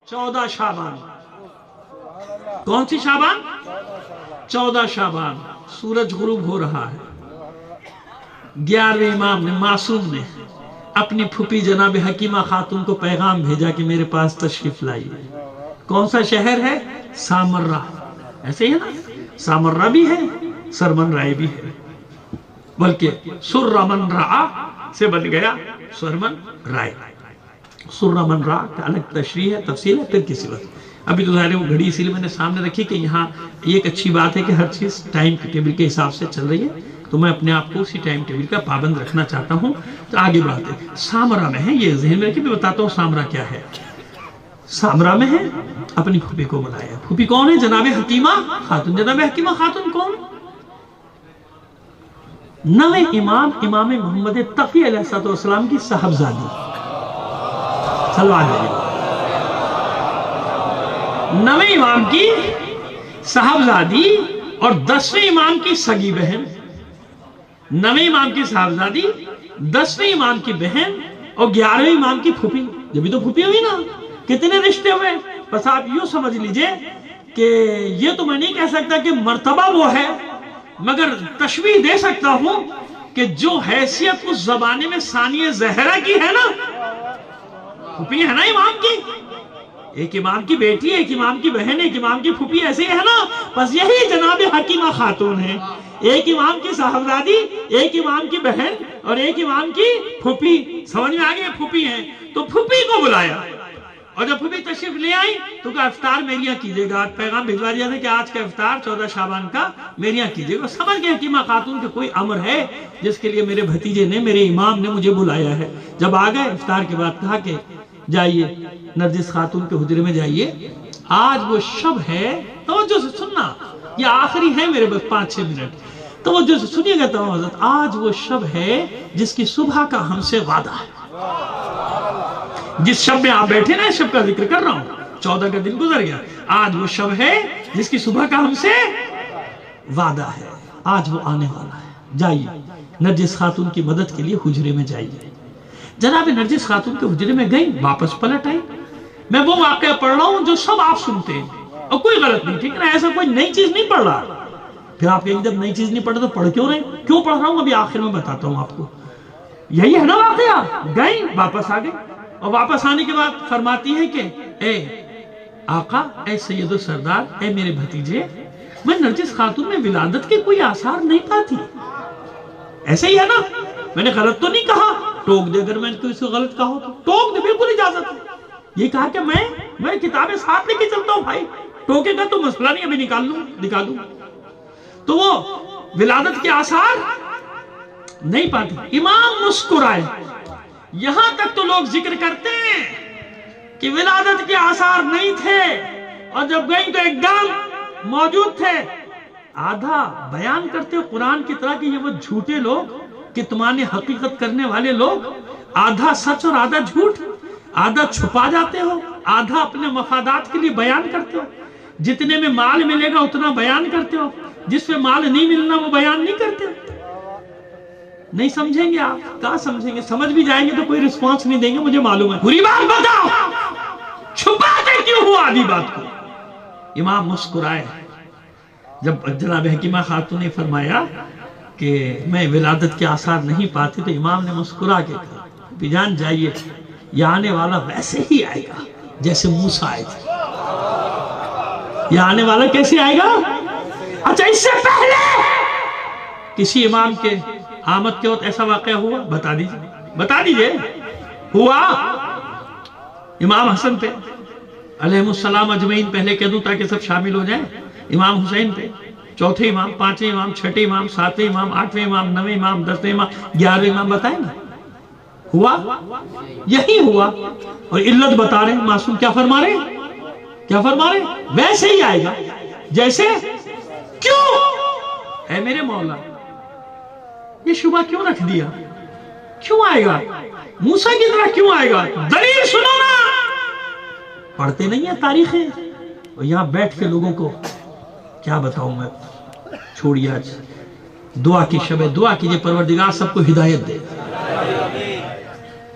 14 शाबान। कौन सी शाबान? 14 शाबान। सूरज गुरूब हो रहा है। 11वें इमाम ने, मासूम ने अपनी फूफी जनाब हकीमा खातून को पैगाम भेजा कि मेरे पास तशरीफ लाइए। कौन सा शहर है? सामर्रा। ऐसे ही है ना, सामर्रा भी है, सरमन राय भी है, बल्कि सुर्रमन रा से बन गया सरमन राय। सुर्रमन रा का अलग तशरीह है, तफसील है, फिर किसी वक्त। अभी तो ज़ाहिर वो घड़ी इसीलिए मैंने सामने रखी कि यहाँ एक अच्छी बात है कि हर चीज़ टाइम टेबल के हिसाब से चल रही है, तो मैं अपने आप को उसी टाइम टेबल का पाबंद रखना चाहता हूँ। तो आगे बढ़ते हैं। सामरा में है, ये ज़हन में रखिए, मैं बताता हूँ सामरा क्या है। सामरा में है, अपनी फूफी को बुलाया। फूफी कौन है? जनाब हकीमा खातून। जनाब हकीमा खातून कौन? नवे इमाम मोहम्मद तकी अलैहिस्सलाम की साहबजादी। चलो आगे। नवे इमाम की साहबजादी और 10वें इमाम की सगी बहन। नवे इमाम की साहबजादी, 10वें इमाम की बहन और 11वें इमाम की फूफी। जब भी तो फूफी हुई ना, कितने रिश्ते हुए। बस आप यूं समझ लीजिए कि ये तो मैं नहीं कह सकता कि मर्तबा वो है, मगर तशबीह दे सकता हूं कि जो हैसियत उस जमाने में सानिया ज़हरा की है ना, फूफी है ना इमाम की। एक इमाम की बेटी, एक इमाम की बहन, एक इमाम की फूफी, ऐसे है ना। बस यही जनाब हकीमा खातून है। एक इमाम की साहबजादी, एक इमाम की बहन और एक इमाम की फूफी। समझ में आ गया? फूफी है तो फूफी को बुलाया, और जब फूफी तशरीफ ले आई तो कहा इफ्तार मेरे यहाँ कीजिएगा। आज पैगाम भिजवा दिया था कि आज का इफ्तार 14 शाबान का मेरे यहाँ कीजिएगा। समझ गए हकीमा खातून के कोई अमर है जिसके लिए मेरे भतीजे ने, मेरे इमाम ने मुझे बुलाया है। जब आ गए इफ्तार के बाद कहा कि जाइए नरजिस खातून के हुजरे में जाइए, आज वो शब है। तवज्जो से सुनना, ये आखिरी है मेरे बस 5-6 मिनट, तवज्जो से सुनिएगा। तवज्जो, आज वो शब है जिसकी सुबह का हमसे वादा है। जिस शब में आप बैठे ना, शब का जिक्र कर रहा हूं, 14 का दिन गुजर गया, आज वो शब है जिसकी सुबह का हमसे वादा है। आज वो आने वाला है। जाइए नरजिस खातून की मदद के लिए हुजरे में जाइए। जनाब नरजिस खातून के हुजरे में गई, वापस पलट आई। मैं वो वाकया पढ़ रहा हूं जो सब आप सुनते हैं और कोई गलत नहीं, ठीक है ना। ऐसा कोई नई चीज नहीं पढ़ रहा। फिर आप कहेंगे जब नई चीज नहीं पढ़ तो पढ़ क्यों रहे? क्यों पढ़ रहा हूं अभी आखिर में बताता हूं आपको। यही है ना वाकया। गई, वापस आ गई, और वापस आने के बाद फरमाती है कि ए आका, ए सैयदो सरदार, ए मेरे भतीजे, मैं नरजिस खातून में विलादत के कोई आसार नहीं पाती। ऐसे ही है ना, मैंने गलत तो नहीं कहा। टोक दे, अगर मैंने किसी को गलत कहा हो तो टोक दे, बिल्कुल इजाजत है। ये कहा कि मैं किताबें साथ लेके चलता हूं भाई, टोकेगा तो मसला नहीं, अभी निकालूं। तो वो विलादत के आसार नहीं पाती। इमाम मुस्कुराए। यहां तक तो लोग जिक्र करते हैं कि विलादत के आसार नहीं थे, और जब गई तो एकदम मौजूद थे। आधा बयान करते हो कुरान की तरह कि ये वो झूठे लोग, कितमान हकीकत करने वाले लोग, आधा सच और आधा झूठ, आधा छुपा जाते हो, आधा अपने मफादात के लिए बयान करते हो। जितने में माल मिलेगा उतना बयान करते हो, जिसमें माल नहीं मिलना वो बयान नहीं करते हो। नहीं समझेंगे आप, कहाँ समझेंगे? समझ भी जाएंगे तो कोई रिस्पांस नहीं देंगे, मुझे मालूम है। पूरी बात बताओ, छुपाते क्यों हो आधी बात को? इमाम मुस्कुराए। जब जनाब हकीमा खातून ने फरमाया कि मैं विलादत के आसार नहीं पाती, तो इमाम ने मुस्कुरा के कहा, बिजान जाइए, ये आने वाला वैसे ही आएगा जैसे मूसा आए थे। ये आने वाला कैसे आएगा? अच्छा, इससे पहले किसी इमाम के आमद के वक्त ऐसा वाकया हुआ? बता दीजिए। हुआ इमाम हसन पे अलैहिस्सलाम अजमईन, पहले कह दूं ताकि सब शामिल हो जाएं। इमाम हुसैन पे, चौथे इमाम, पांचवें इमाम, छठे इमाम, सातवें इमाम, आठवें इमाम, नवें इमाम, 10वें इमाम, 11वें इमाम, बताए ना? हुआ, यही हुआ। और इल्लत बता रहे मासूम, क्या फरमा रहे? वैसे ही आएगा जैसे। क्यों है मेरे मौला, ये शुबा क्यों रख दिया? क्यों आएगा मूसा की तरह? क्यों आएगा? दलील सुनो ना। पढ़ते नहीं है तारीखें, और यहां बैठ के लोगों को क्या बताऊं मैं। छोड़िए, आज दुआ की शब है, दुआ कीजिए परवरदिगार सबको हिदायत दे।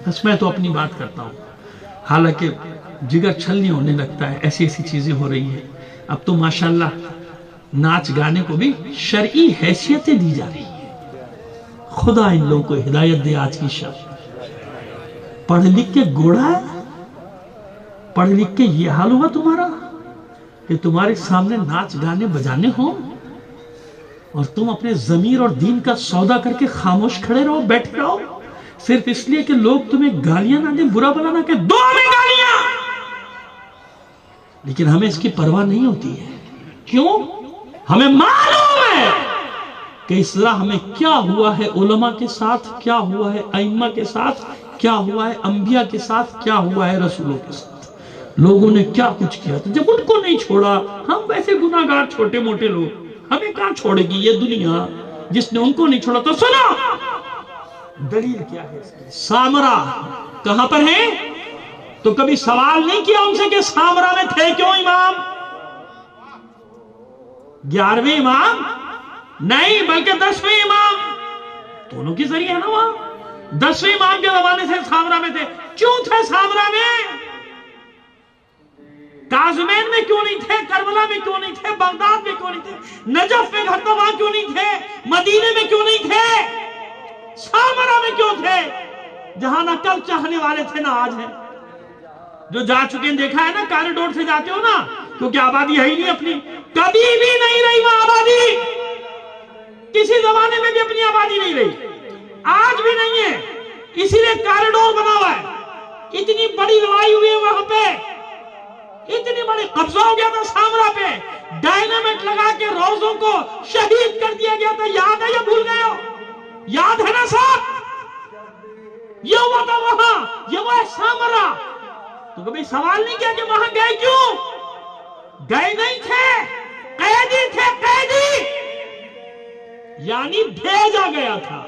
बस मैं तो अपनी बात करता हूं, हालांकि जिगर छलनी होने लगता है, ऐसी ऐसी चीजें हो रही है। अब तो माशाल्लाह नाच गाने को भी शरई हैसियतें दी जा रही है। खुदा इन लोगों को हिदायत दे। आज की शब पढ़ लिख के गोड़ा है, पढ़ लिख के ये हाल हुआ तुम्हारा कि तुम्हारे सामने नाच गाने बजाने हो और तुम अपने ज़मीर और दीन का सौदा करके खामोश खड़े रहो, बैठे रहो, सिर्फ इसलिए कि लोग तुम्हें गालियां ना दें, बुरा भला ना कहें, दो हमें गालियां। लेकिन हमें इसकी परवाह नहीं होती है। क्यों? हमें मालूम है कि इस राह में क्या हुआ है उलमा के साथ, क्या हुआ है अइम्मा के साथ, क्या हुआ है अंबिया के साथ, क्या हुआ है रसूलों के साथ। लोगों ने क्या कुछ किया था। जब उनको नहीं छोड़ा, हम वैसे गुनाहगार छोटे मोटे लोग, हमें कहां छोड़ेगी ये दुनिया जिसने उनको नहीं छोड़ा। तो सुनो दलील क्या है इसकी। सामरा कहां पर है? तो कभी सवाल नहीं किया उनसे कि सामरा में थे क्यों इमाम? 11वें इमाम नहीं बल्कि 10वें इमाम, दोनों की जरिए है ना। वहां 10वें इमाम के जमाने से सामरा में थे। क्यों थे सामरा में? काज़मैन में क्यों नहीं थे? करबला में क्यों नहीं थे? बगदाद में क्यों नहीं थे? नजफ में घर वहां क्यों नहीं थे? मदीने में क्यों नहीं थे? सामरा में क्यों थे? जहां ना कल चाहने वाले थे ना आज है। जो जा चुके हैं देखा है ना, कॉरिडोर से जाते हो ना, क्योंकि आबादी है ही नहीं अपनी, कभी भी नहीं रही वहां आबादी। किसी जमाने में भी अपनी आबादी नहीं रही, आज भी नहीं है। इसीलिए कॉरिडोर बना हुआ है। इतनी बड़ी लड़ाई हुई है वहां पे, इतनी बड़ी कब्जा हो गया था सामरा पे, डायनामाइट लगा के रोजों को शहीद कर दिया गया था। याद है या भूल गए हो? याद है ना साहब? ये हुआ था वहां, ये वो है सामरा। तो कभी सवाल नहीं किया कि वहां गए क्यों? गए नहीं थे, कैदी थे, कैदी, यानी भेजा गया था।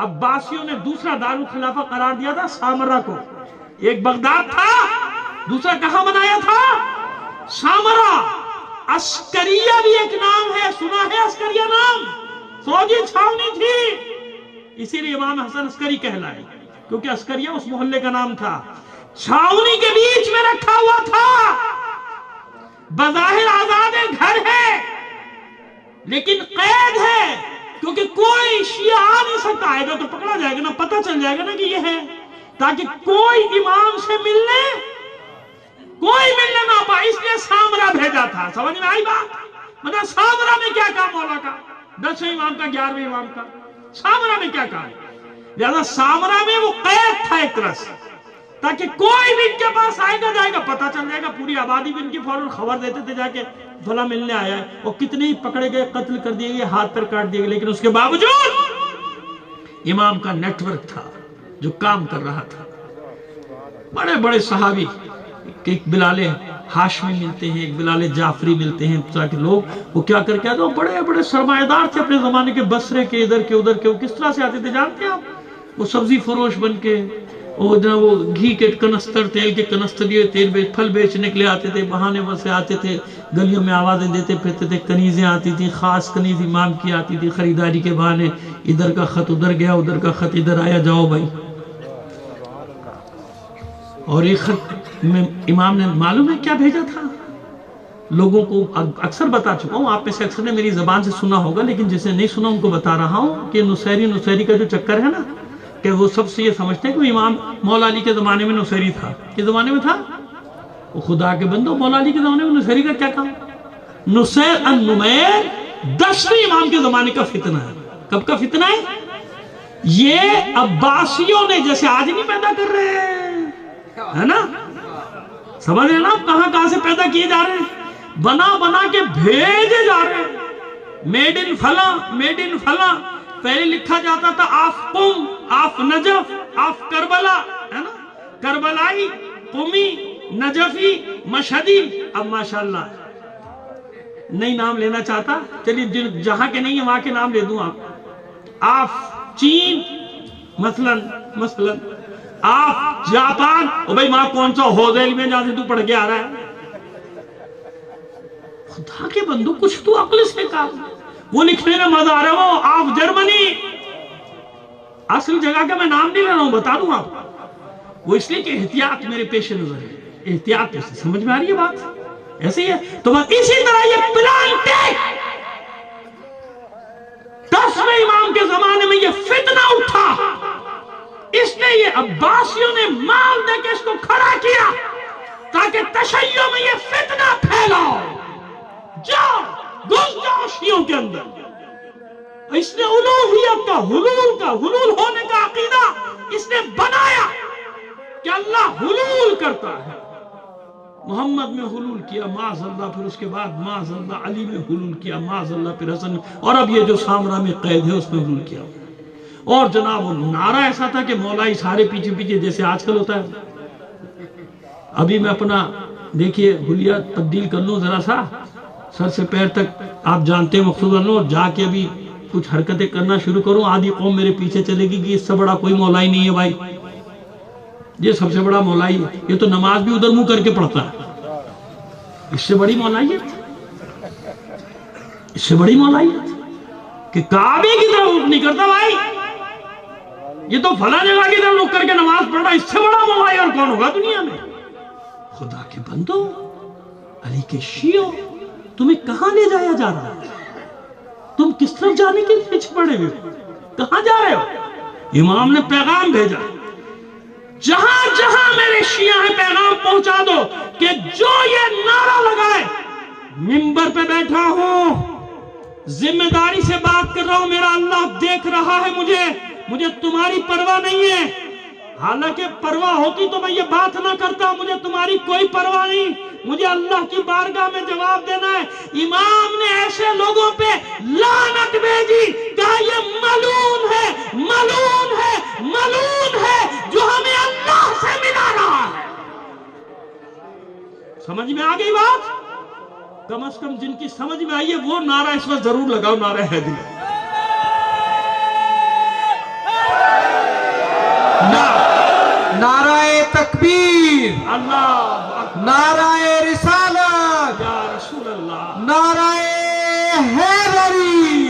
अब्बासियों ने दूसरा दारुल खिलाफा करार दिया था सामरा को। एक बगदाद था, दूसरा कहां बनाया था? सामरा। अस्करिया भी एक नाम है, सुना है अस्करिया नाम? फौजी छावनी थी, इसीलिए इमाम हसन अस्करी कहलाए, क्योंकि अस्करिया उस मोहल्ले का नाम था। छावनी के बीच में रखा हुआ था। बज़ाहिर आजाद घर है लेकिन कैद है, क्योंकि कोई शिया आ नहीं सकता। आएगा तो पकड़ा जाएगा ना, पता चल जाएगा ना कि ये है, ताकि कोई इमाम से मिलने ना पाए। इसलिए सामरा भेजा था। समझ में आई बात? मतलब सामरा में क्या काम मौला का? 10वें इमाम का, 11वें इमाम का, सामरा में क्या काम? लिहाजा सामरा में वो कैद था एक तरह से, ताकि कोई भी इनके पास आएगा जाएगा पता चल जाएगा। पूरी आबादी भी इनकी फौरन खबर देते थे जाके, भला मिलने आया है। और कितने ही पकड़े गए, कत्ल कर दिए गए, हाथ पर काट दिए गए, लेकिन उसके बावजूद इमाम का नेटवर्क था जो काम कर रहा था। बड़े बड़े सहाबी, एक बिलाले हाशमी मिलते हैं, एक बिलाले जाफरी मिलते हैं, ताकि लोग वो क्या करके आते, बड़े बड़े सरमाएदार थे अपने जमाने के, बसरे के, इधर के उधर के। वो किस तरह से आते थे जानते हैं आप? वो सब्जी फरोश बन के, वो घी के कनस्तर, तेल के कनस्तर लिए तेल फल बेचने के लिए आते थे, बहाने बसे आते थे, गलियों में आवाजें देते फिरते थे। कनीजें आती थी, खास कनीज इमाम की आती थी खरीदारी के बहाने। इधर का खत उधर गया, उधर का खत इधर आया, जाओ भाई। और एक खत में इमाम ने मालूम है क्या भेजा था? लोगों को अक्सर बता चुका हूँ, आप में से अक्सर ने मेरी जबान से सुना होगा, लेकिन जिसे नहीं सुना उनको बता रहा हूँ कि नुसैरी का जो चक्कर है ना, कि वो सबसे ये समझते हैं कि इमाम मौला अली के ज़माने में नुसैरी था। किस ज़माने में था? वो खुदा के बंदो, मौला अली के ज़माने में नुसैरी का क्या काम? नुसैर अन-नुमैर 10वें इमाम के ज़माने का फितना है। कब का फितना है? ये अब्बासियों ने, जैसे आज नहीं पैदा कर रहे हैं, है ना? समझ रहे ना आप? कहां से पैदा किए जा रहे हैं, बना बना के भेजे जा रहे हैं। मेड इन फला, मेड इन फला। पहले लिखा जाता था आफ कुम, आफ नजफ, आफ करबला, है ना? करबलाई, कुमी, नजफी, मशहदी। अब माशाल्लाह नहीं नाम लेना चाहता, चलिए जहां के नहीं है वहां के नाम ले दूं आप। आफ चीन मसलन, आप जापान। ओ भाई मां कौन सा होदेल में जहां से तू पढ़ के आ रहा है? खुदा के बंदू कुछ तो अक्ल से काम। वो लिखने में मजा आ रहा है। वो आप जर्मनी, असल जगह का मैं नाम नहीं ले रहा हूं, बता दूं आपको। वो इसलिए कि एहतियात मेरे पेश नजर है। احتیاط سے سمجھ میں آ رہی ہے بات؟ ایسے ہی ہے تو بس اسی طرح یہ پلانٹیک 10ویں امام کے زمانے میں یہ فتنہ اٹھا، اس نے یہ عباسیوں نے مال دے کے اس کو کھڑا کیا تاکہ تشیع میں یہ فتنہ پھیلاؤ، جاؤ گھس جاؤ شیعوں کے اندر۔ اس نے الوہیت کا حلول ہونے کا عقیدہ اس نے بنایا کہ اللہ حلول کرتا ہے۔ محمد میں حلول کیا معاذ اللہ، پھر اس کے بعد معاذ اللہ علی میں حلول کیا معاذ اللہ، پھر حسن، اور اب یہ جو سامرا میں قید ہے اس میں حلول کیا۔ اور جناب وہ نعرہ ایسا تھا کہ مولائی سارے پیچھے پیچھے جیسے آج کل ہوتا ہے۔ ابھی میں اپنا دیکھیے حلیہ تبدیل کر لوں ذرا سا، سر سے پیر تک آپ جانتے ہیں مقصود لوں، جا کے ابھی کچھ حرکتیں کرنا شروع کروں، آدھی قوم میرے پیچھے چلے گی کہ اس سے بڑا کوئی مولائی نہیں ہے بھائی، یہ سب سے بڑا مولائی ہے، یہ تو نماز بھی ادھر منہ کر کے پڑھتا ہے، اس سے بڑی مولائیت، اس سے بڑی مولائیت کہ کعبے کی طرف رخ نہیں کرتا بھائی، یہ تو فلاں جگہ کی طرف رخ کر کے نماز پڑھ رہا، اس سے بڑا مولائی اور کون ہوگا دنیا میں؟ خدا کے بندو، علی کے شیعوں، تمہیں کہاں لے جایا جا رہا ہے؟ تم کس طرف جانے کے پیچھے پڑے ہوئے ہو؟ کہاں جا رہے ہو؟ امام نے پیغام بھیجا، جہاں جہاں میرے شیعہ ہیں پیغام پہنچا دو کہ جو یہ نعرہ لگائے، منبر پہ بیٹھا ہوں، ذمہ داری سے بات کر رہا ہوں، میرا اللہ دیکھ رہا ہے مجھے تمہاری پرواہ نہیں ہے، حالانکہ پرواہ ہوتی تو میں یہ بات نہ کرتا، مجھے تمہاری کوئی پرواہ نہیں، مجھے اللہ کی بارگاہ میں جواب دینا ہے۔ امام نے ایسے لوگوں پہ لعنت بھیجی، کہا یہ ملعون ہے، ملعون ہے، ملعون ہے جو ہمیں اللہ سے ملا رہا ہے۔ سمجھ میں آ گئی بات؟ کم از کم جن کی سمجھ میں آئی ہے وہ نعرہ اس وقت ضرور لگاؤ، نعرہ حیدری۔ نعرہ تکبیر، اللہ، نعرہ رسالت، یا رسول اللہ، نعرہ حیدری۔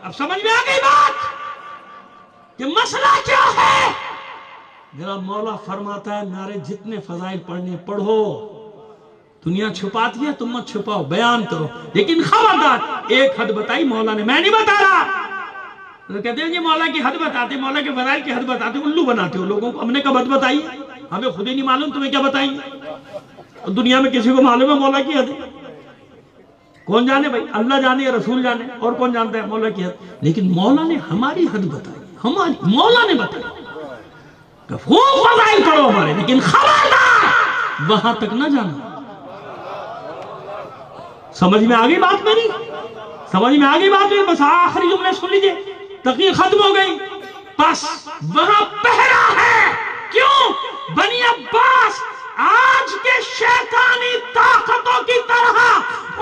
اب سمجھ میں آ گئی بات کہ مسئلہ کیا ہے؟ میرا مولا فرماتا ہے نعرے جتنے فضائل پڑھنے پڑھو، دنیا چھپاتی ہے تم مت چھپاؤ، بیان کرو، لیکن خبردار ایک حد بتائی مولا نے، میں نہیں بتا رہا۔ کہتے ہیں یہ مولا کی حد بتاتے، مولا کے فضائل کی حد بتاتے، الو بناتے ہو لوگوں کو، ہم نے کب حد بتائی؟ ہمیں خود ہی نہیں معلوم، تمہیں کیا بتائیں گے؟ دنیا میں کسی کو معلوم ہے مولا کی حد؟ کون جانے بھائی؟ اللہ جانے یا رسول جانے، اور کون جانتا ہے مولا کی حد؟ لیکن مولا نے ہماری حد بتائی، ہماری مولا نے بتائی کہ خوب فضائل پڑھو ہمارے، لیکن خبردار وہاں تک نہ جانا۔ سمجھ میں آگئی بات میری؟ سمجھ میں آگئی بات میری؟ بس آخری جملے سن لیجئے، تقریر ختم ہو گئی، بس وہاں پہرا ہے۔ کیوں؟ بنی عباس آج کے شیطانی طاقتوں کی طرح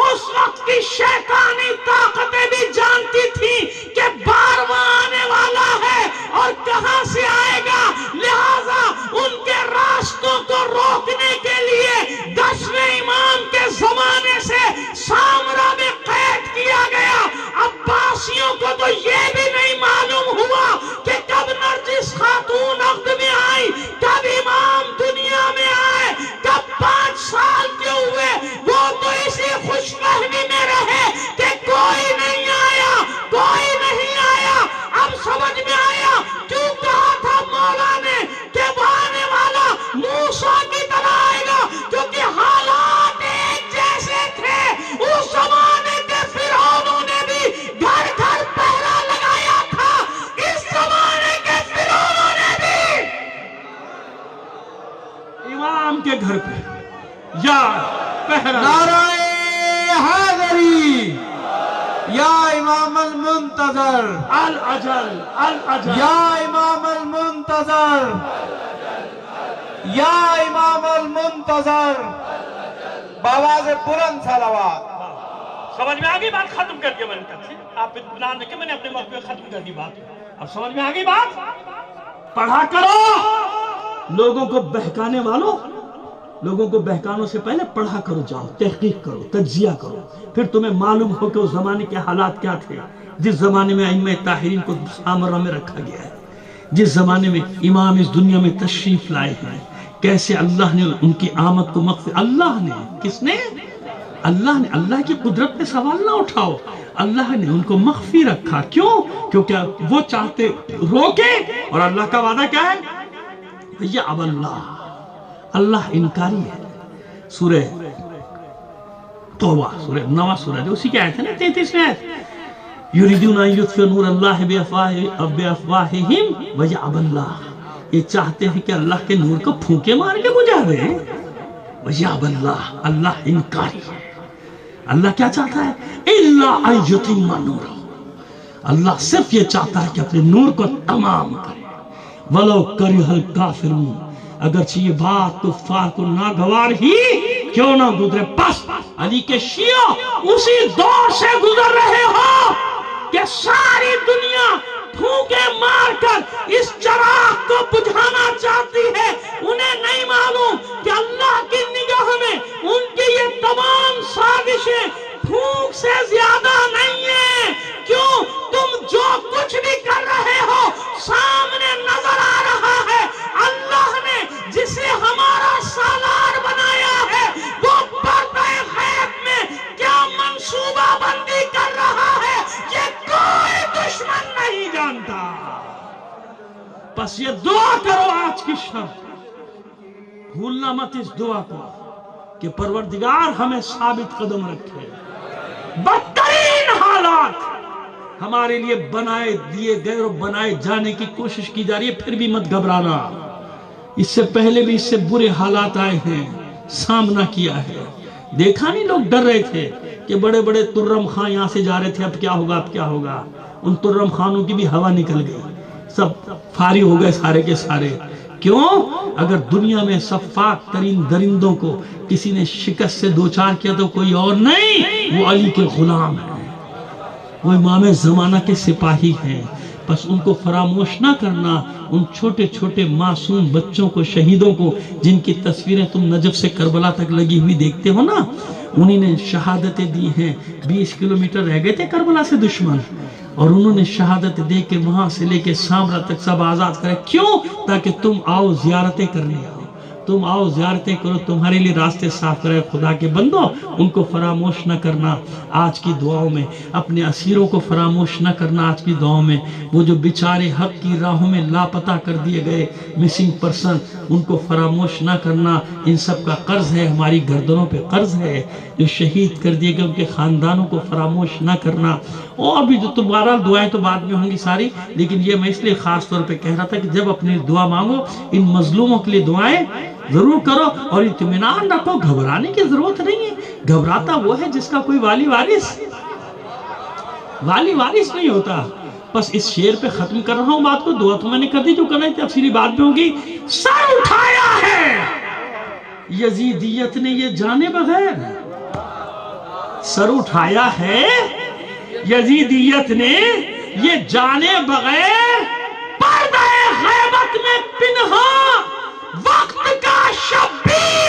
اس وقت کی شیطانی طاقتیں بھی جانتی تھی کہ بارواں آنے والا ہے اور کہاں سے آئے گا، لہذا ان کے راستوں کو روکنے کے لیے 10ویں امام کے زمانے سے سامرا میں قید کیا گیا۔ عباسیوں کو تو یہ بھی نہیں معلوم ہوا کہ کب نرجس خاتون عقد میں آئی، کب امام دنیا میں آئے، کب 5 سال کے ہوئے، وہ تو اسی خوش فہمی میں رہے کہ کوئی نہیں آیا، کوئی نہیں آیا۔ اب سمجھ میں آیا کیوں کہا تھا مولا نے کہ وہ آنے والا موسیٰ کی طرح آئے گا، کیونکہ حالات ایک جیسے تھے۔ اس زمانے کے فرعونوں نے بھی گھر گھر پہرا لگایا تھا، اس زمانے کے فرعونوں نے بھی امام کے گھر پہ یا پہرا۔ نعرہ حیدری، یا امام المنتظر، الاجل الاجل، یا امام المنتظر، یا امام المنتظر، بآواز بلند صلوات۔ سمجھ میں آگئی بات؟ ختم کر دیا میں نے، آپ اطمینان رکھیں، میں نے اپنے وقت میں ختم کر دی بات۔ اب سمجھ میں آگئی بات؟ پڑھا کرو، لوگوں کو بہکانے والوں، لوگوں کو بہکانوں سے پہلے پڑھا کرو، جاؤ تحقیق کرو، تجزیہ کرو، پھر تمہیں معلوم ہو کہ اس زمانے کے حالات کیا تھے، جس زمانے میں ائمہ طاہرین کو سامرا میں رکھا گیا ہے، جس زمانے میں امام اس دنیا میں تشریف لائے ہیں، کیسے اللہ نے ان کی آمد کو مغفرت، اللہ نے، کس نے؟ اللہ نے۔ اللہ کی قدرت پہ سوال نہ اٹھاؤ، اللہ نے ان کو مخفی رکھا، کیوں؟ کیونکہ وہ چاہتے روکے، اور اللہ کا وعدہ کیا ہے؟ یا اب اللہ انکاری ہے۔ سورہ توبہ، سورہ 9 سورہ جو اسی کی آیت ہے نا، 33ویں آیت، یریدون ان یطفئوا نور اللہ بافواہہم ویأبی اللہ، یہ چاہتے ہیں کہ اللہ کے نور کو پھونکے مار کے بجھا دیں۔ ویأبی اللہ، اللہ انکاری ہے۔ اللہ کیا چاہتا ہے؟ الا ان یتم نورہ، اللہ صرف یہ چاہتا ہے کہ اپنے نور کو تمام کرے، ولو کرہ الکافرون، اگرچہ یہ بات کفار کو ناگوار ہی کیوں نہ گزرے۔ بس علی کے شیعہ اسی دور سے گزر رہے ہو کہ ساری دنیا پھونکے مار کر اس چراغ کو بجھانا چاہتی ہے، انہیں نہیں معلوم کہ اللہ کی نگاہ میں ان کی یہ تمام سازشیں پھونک سے زیادہ نہیں ہیں۔ کیوں؟ تم جو کچھ بھی کر رہے ہو سامنے نظر آ رہا ہے، اللہ نے جسے ہمارا سالار بنایا ہے وہ پردہ غیب میں کیا منصوبہ بندی کر رہا ہے یہ کوئی دشمن نہیں جانتا۔ بس یہ دعا کرو آج کی شب، بھولنا مت اس دعا کو کہ پروردگار ہمیں ثابت قدم رکھے۔ بدترین حالات ہمارے لیے بنائے دیے گئے اور بنائے جانے کی کوشش کی جا رہی ہے، پھر بھی مت گھبرانا۔ اس سے پہلے بھی اس سے برے حالات آئے ہیں، سامنا کیا ہے۔ دیکھا نہیں لوگ ڈر رہے تھے کہ بڑے بڑے ترم خان یہاں سے جا رہے تھے، اب کیا ہوگا، اب کیا ہوگا۔ ان ترم خانوں کی بھی ہوا نکل گئی، سب فارغ ہو گئے سارے کے سارے۔ کیوں؟ اگر دنیا میں صفاک ترین درندوں کو کسی نے شکست سے دوچار کیا تو کوئی اور نہیں، وہ علی کے غلام ہیں، وہ امام زمانہ کے سپاہی ہیں۔ بس ان کو فراموش نہ کرنا، ان چھوٹے چھوٹے معصوم بچوں کو، شہیدوں کو، جن کی تصویریں تم نجف سے کربلا تک لگی ہوئی دیکھتے ہو نا، انہی نے شہادتیں دی ہیں۔ 20 کلومیٹر رہ گئے تھے کربلا سے دشمن، اور انہوں نے شہادت دے کے وہاں سے لے کے سامرا تک سب آزاد کرے۔ کیوں؟ تاکہ تم آؤ زیارتیں کرنے آؤ، تم آؤ زیارتیں کرو، تمہارے لیے راستے صاف کرے۔ خدا کے بندو، ان کو فراموش نہ کرنا آج کی دعاؤں میں، اپنے اسیروں کو فراموش نہ کرنا آج کی دعاؤں میں۔ وہ جو بیچارے حق کی راہوں میں لاپتہ کر دیے گئے مسنگ پرسن، ان کو فراموش نہ کرنا۔ ان سب کا قرض ہے، ہماری گردنوں پہ قرض ہے۔ جو شہید کر دیے گئے ان کے خاندانوں کو فراموش نہ کرنا۔ اور بھی جو تمہارا دعائیں تو بعد میں ہوں گی ساری، لیکن یہ میں اس لیے خاص طور پہ کہہ رہا تھا کہ جب اپنی دعا مانگو ان مظلوموں کے لیے دعائیں ضرور کرو، اور اطمینان رکھو، گھبرانے کی ضرورت نہیں ہے۔ گھبراتا وہ ہے جس کا کوئی والی وارث نہیں ہوتا۔ بس اس شعر پہ ختم کر رہا ہوں بات کو، دعا تو میں نے کر دی، جو کرنا ہے تفصیلی بات بھی ہوگی۔ سر اٹھایا ہے یزیدیت نے یہ جانے بغیر، سر اٹھایا ہے یزیدیت نے یہ جانے بغیر، پردہ غیبت میں پنہاں وقت کا شبیر